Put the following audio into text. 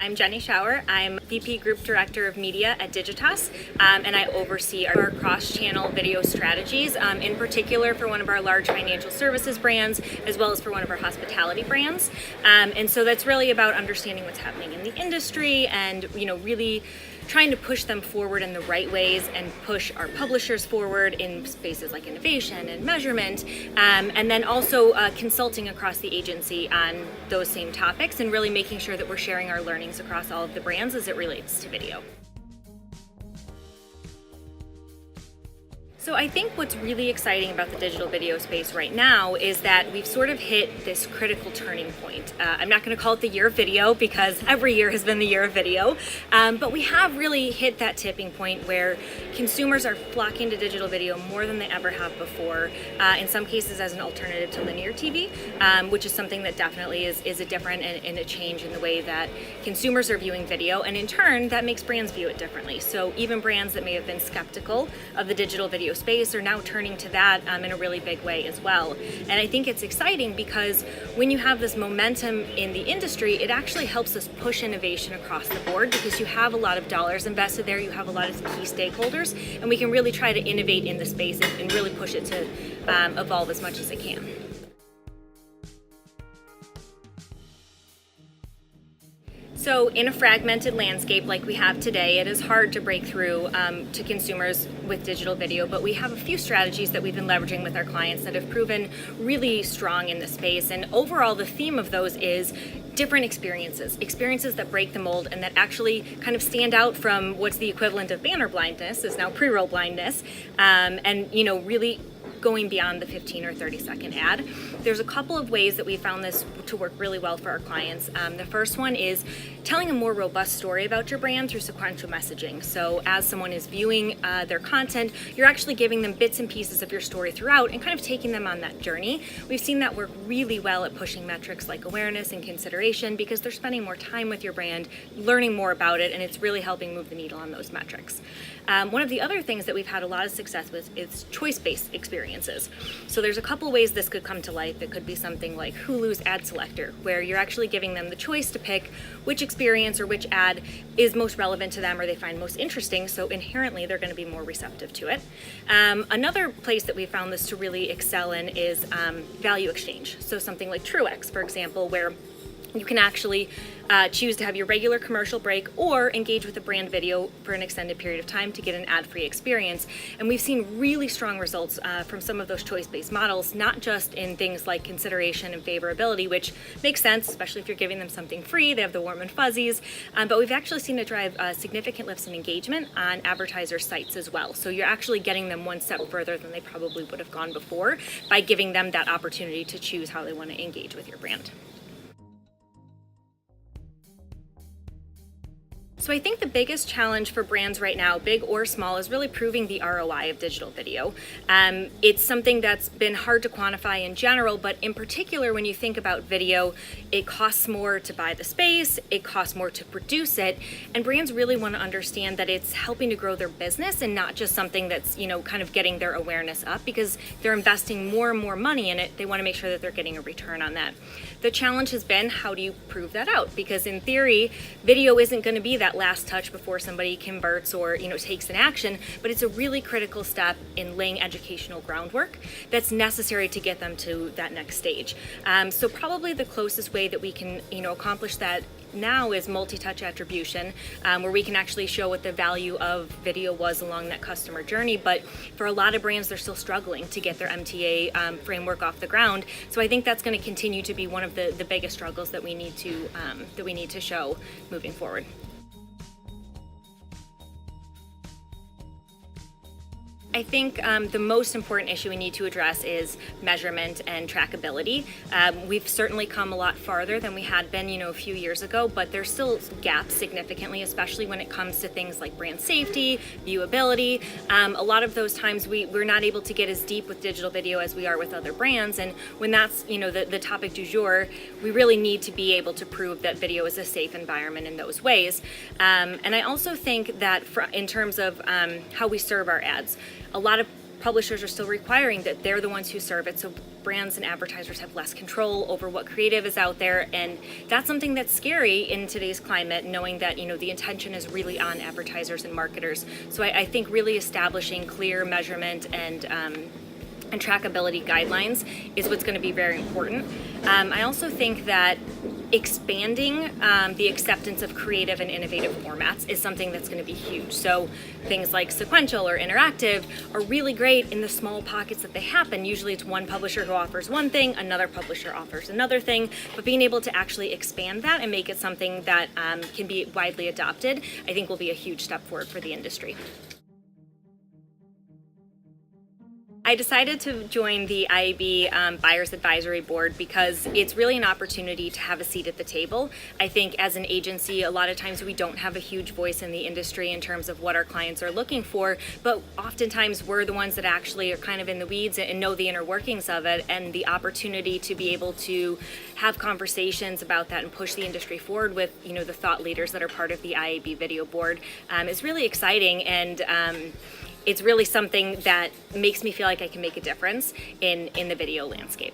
I'm Jenny Schauer. I'm VP Group Director of Media at Digitas, and I oversee our cross-channel video strategies, in particular for one of our large financial services brands, as well as for one of our hospitality brands. And so that's really about understanding what's happening in the industry and, really trying to push them forward in the right ways and push our publishers forward in spaces like innovation and measurement, and then also consulting across the agency on those same topics and really making sure that we're sharing our learnings across all of the brands as it relates to video. So I think what's really exciting about the digital video space right now is that we've sort of hit this critical turning point. I'm not going to call it the year of video because every year has been the year of video, but we have really hit that tipping point where consumers are flocking to digital video more than they ever have before, in some cases as an alternative to linear TV, which is something that definitely is a different and a change in the way that consumers are viewing video, and in turn that makes brands view it differently. So even brands that may have been skeptical of the digital video space are now turning to that in a really big way as well. And I think it's exciting because when you have this momentum in the industry, it actually helps us push innovation across the board because you have a lot of dollars invested there, you have a lot of key stakeholders, and we can really try to innovate in the space and really push it to evolve as much as it can. So in a fragmented landscape like we have today, it is hard to break through to consumers with digital video, but we have a few strategies that we've been leveraging with our clients that have proven really strong in the space. And overall, the theme of those is different experiences that break the mold and that actually kind of stand out from what's the equivalent of banner blindness, is now pre-roll blindness, and really going beyond the 15 or 30-second ad. There's a couple of ways that we found this to work really well for our clients. The first one is telling a more robust story about your brand through sequential messaging. So as someone is viewing their content, you're actually giving them bits and pieces of your story throughout and kind of taking them on that journey. We've seen that work really well at pushing metrics like awareness and consideration because they're spending more time with your brand, learning more about it, and it's really helping move the needle on those metrics. One of the other things that we've had a lot of success with is choice-based experiences. So there's a couple ways this could come to life. It could be something like Hulu's ad selector, where you're actually giving them the choice to pick which experience or which ad is most relevant to them or they find most interesting, so inherently they're going to be more receptive to it. Another place that we found this to really excel in is value exchange. So something like TrueX, for example, where you can actually choose to have your regular commercial break or engage with a brand video for an extended period of time to get an ad-free experience. And we've seen really strong results from some of those choice-based models, not just in things like consideration and favorability, which makes sense, especially if you're giving them something free, they have the warm and fuzzies, but we've actually seen it drive significant lifts in engagement on advertiser sites as well. So you're actually getting them one step further than they probably would have gone before by giving them that opportunity to choose how they want to engage with your brand. So I think the biggest challenge for brands right now, big or small, is really proving the ROI of digital video. It's something that's been hard to quantify in general, but in particular when you think about video, it costs more to buy the space, it costs more to produce it, and brands really want to understand that it's helping to grow their business and not just something that's, kind of getting their awareness up because they're investing more and more money in it. They want to make sure that they're getting a return on that. The challenge has been, how do you prove that out? Because in theory, video isn't going to be that last touch before somebody converts or takes an action, but it's a really critical step in laying educational groundwork that's necessary to get them to that next stage. So probably the closest way that we can accomplish that now is multi-touch attribution, where we can actually show what the value of video was along that customer journey. But for a lot of brands, they're still struggling to get their MTA framework off the ground. So I think that's going to continue to be one of the biggest struggles that we need to show moving forward. I think the most important issue we need to address is measurement and trackability. We've certainly come a lot farther than we had been, a few years ago, but there's still gaps significantly, especially when it comes to things like brand safety, viewability. A lot of those times we're not able to get as deep with digital video as we are with other brands, and when that's the topic du jour, we really need to be able to prove that video is a safe environment in those ways. And I also think that in terms of how we serve our ads, a lot of publishers are still requiring that they're the ones who serve it. So brands and advertisers have less control over what creative is out there, and that's something that's scary in today's climate, knowing that the intention is really on advertisers and marketers. So I think really establishing clear measurement and trackability guidelines is what's going to be very important. I also think that expanding the acceptance of creative and innovative formats is something that's going to be huge. So things like sequential or interactive are really great in the small pockets that they happen. Usually it's one publisher who offers one thing, another publisher offers another thing, but being able to actually expand that and make it something that can be widely adopted, I think will be a huge step forward for the industry. I decided to join the IAB Buyers Advisory Board because it's really an opportunity to have a seat at the table. I think as an agency, a lot of times we don't have a huge voice in the industry in terms of what our clients are looking for, but oftentimes we're the ones that actually are kind of in the weeds and know the inner workings of it, and the opportunity to be able to have conversations about that and push the industry forward with the thought leaders that are part of the IAB Video Board is really exciting, and it's really something that makes me feel like I can make a difference in the video landscape.